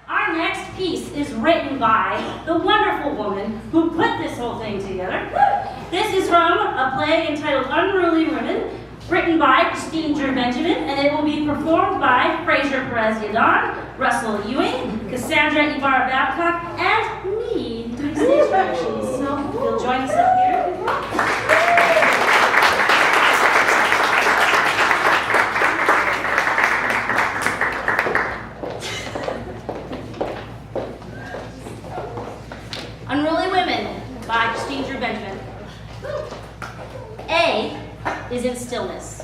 Our next piece is written by the wonderful woman who put this whole thing together. This is from a play entitled Unruly Women, written by Cassandra Benjamin, and it will be performed by Frazier, Perez-Yadon, Russell Ewing, Cassandra, Ybarra, Babcock, and me doing stage directions. So you'll join us up here. Unruly Women by Cassandra Benjamin. A is in stillness.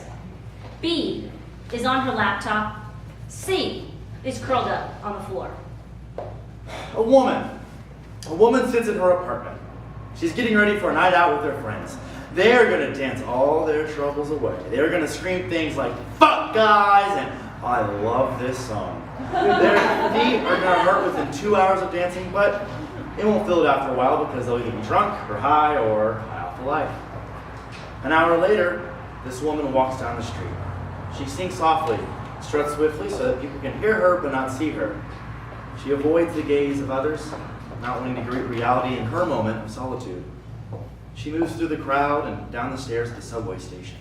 B is on her laptop. C is curled up on the floor. A woman. A woman sits in her apartment. She's getting ready for a night out with her friends. They're gonna dance all their troubles away. They're gonna scream things like, "Fuck guys," and "I love this song." Their feet are gonna hurt within 2 hours of dancing, but it won't feel it after a while because they'll either be drunk or high off the life. An hour later, this woman walks down the street. She sings softly, struts swiftly so that people can hear her but not see her. She avoids the gaze of others, not wanting to greet reality in her moment of solitude. She moves through the crowd and down the stairs at the subway station.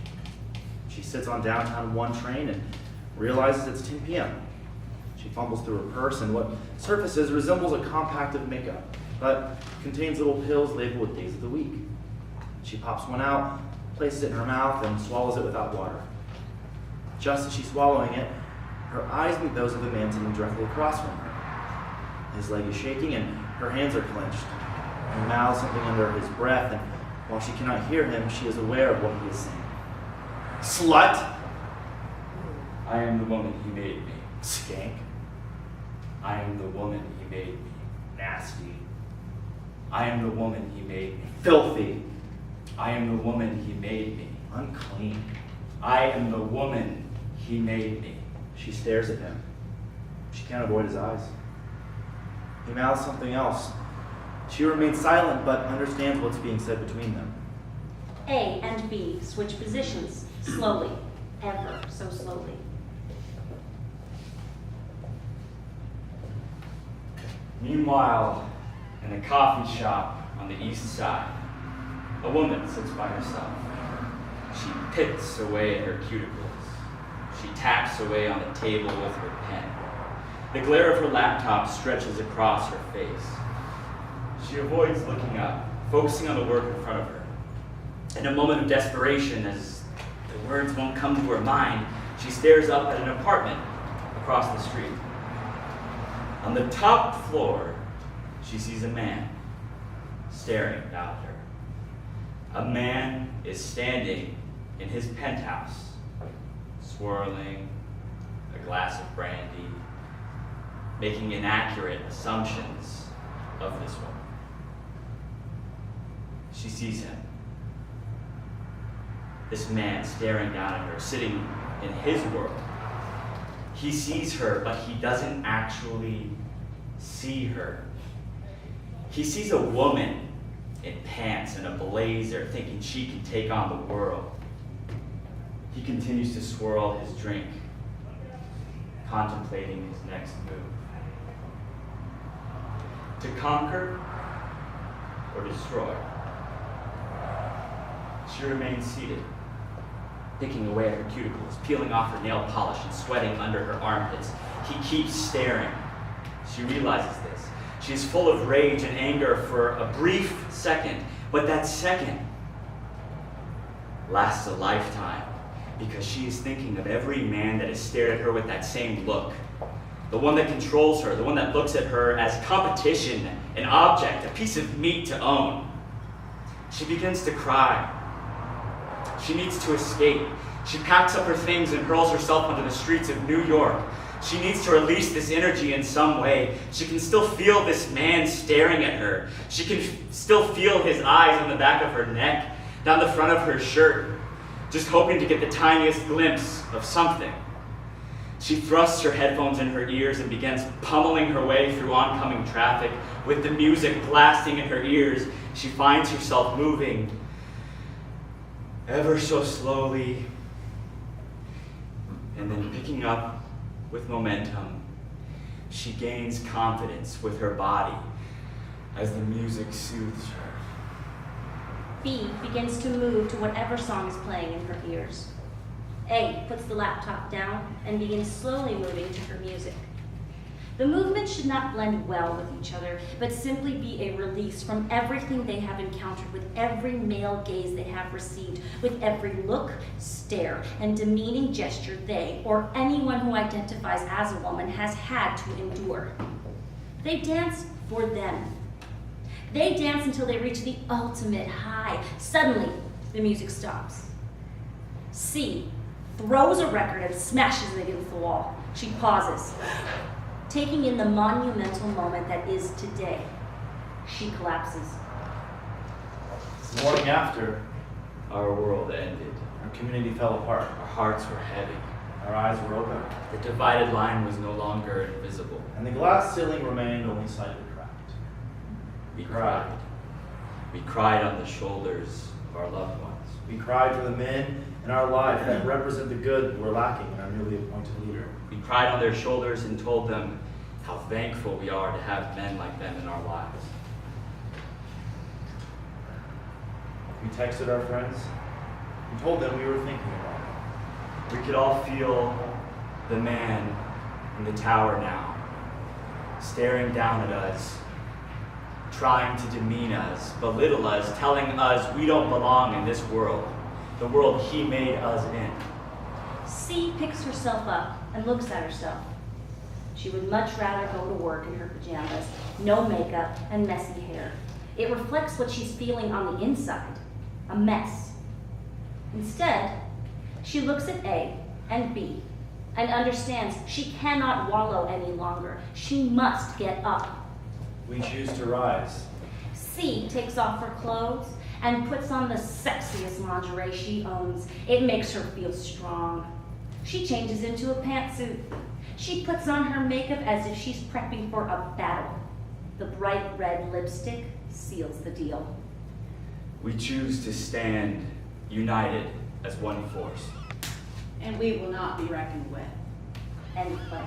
She sits on downtown 1 train and realizes it's 10 p.m. She fumbles through her purse, and what surfaces resembles a compact of makeup, but contains little pills labeled with days of the week. She pops one out, places it in her mouth, and swallows it without water. Just as she's swallowing it, her eyes meet those of the man sitting directly across from her. His leg is shaking and her hands are clenched. He mouths something under his breath, and while she cannot hear him, she is aware of what he is saying. "Slut!" I am the woman he made me. "Skank!" I am the woman he made me. "Nasty!" I am the woman he made me. "Filthy!" I am the woman he made me. "Unclean!" I am the woman he made me. She stares at him. She can't avoid his eyes. He mouths something else. She remains silent but understands what's being said between them. A and B switch positions slowly, ever so slowly. Meanwhile, in a coffee shop on the east side, a woman sits by herself. She picks away at her cuticles. She taps away on the table with her pen. The glare of her laptop stretches across her face. She avoids looking up, focusing on the work in front of her. In a moment of desperation, as the words won't come to her mind, she stares up at an apartment across the street. On the top floor, she sees a man staring down at her. A man is standing in his penthouse, swirling a glass of brandy, making inaccurate assumptions of this woman. She sees him. This man staring down at her, sitting in his world. He sees her, but he doesn't actually see her. He sees a woman in pants and a blazer, thinking she can take on the world. He continues to swirl his drink, contemplating his next move. To conquer or destroy? She remains seated, picking away at her cuticles, peeling off her nail polish and sweating under her armpits. He keeps staring. She realizes this. She is full of rage and anger for a brief second, but that second lasts a lifetime because she is thinking of every man that has stared at her with that same look. The one that controls her, the one that looks at her as competition, an object, a piece of meat to own. She begins to cry. She needs to escape. She packs up her things and hurls herself onto the streets of New York. She needs to release this energy in some way. She can still feel this man staring at her. She can still feel his eyes on the back of her neck, down the front of her shirt, just hoping to get the tiniest glimpse of something. She thrusts her headphones in her ears and begins pummeling her way through oncoming traffic. With the music blasting in her ears, she finds herself moving ever so slowly, and then picking up with momentum, She gains confidence with her body as the music soothes her. B begins to move to whatever song is playing in her ears. A puts the laptop down and begins slowly moving to her music. The movements should not blend well with each other, but simply be a release from everything they have encountered, with every male gaze they have received, with every look, stare, and demeaning gesture they, or anyone who identifies as a woman, has had to endure. They dance for them. They dance until they reach the ultimate high. Suddenly, the music stops. C throws a record and smashes it against the wall. She pauses, taking in the monumental moment that is today. She collapses. The morning after, Our world ended. our community fell apart. Our hearts were heavy. Our eyes were open, The divided line was no longer invisible. and the glass ceiling remained only slightly cracked. We cried. We cried on the shoulders of our loved ones. We cried for the men in our life that represent the good we're lacking in our newly appointed leader. We cried on their shoulders and told them how thankful we are to have men like them in our lives. We texted our friends and told them we were thinking about them. We could all feel the man in the tower now, staring down at us, trying to demean us, belittle us, telling us we don't belong in this world, the world he made us in. C picks herself up and looks at herself. She would much rather go to work in her pajamas, no makeup, and messy hair. It reflects what she's feeling on the inside, a mess. Instead, she looks at A and B and understands she cannot wallow any longer. She must get up. We choose to rise. C takes off her clothes and puts on the sexiest lingerie she owns. It makes her feel strong. She changes into a pantsuit. She puts on her makeup as if she's prepping for a battle. The bright red lipstick seals the deal. We choose to stand united as one force. And we will not be reckoned with. End play.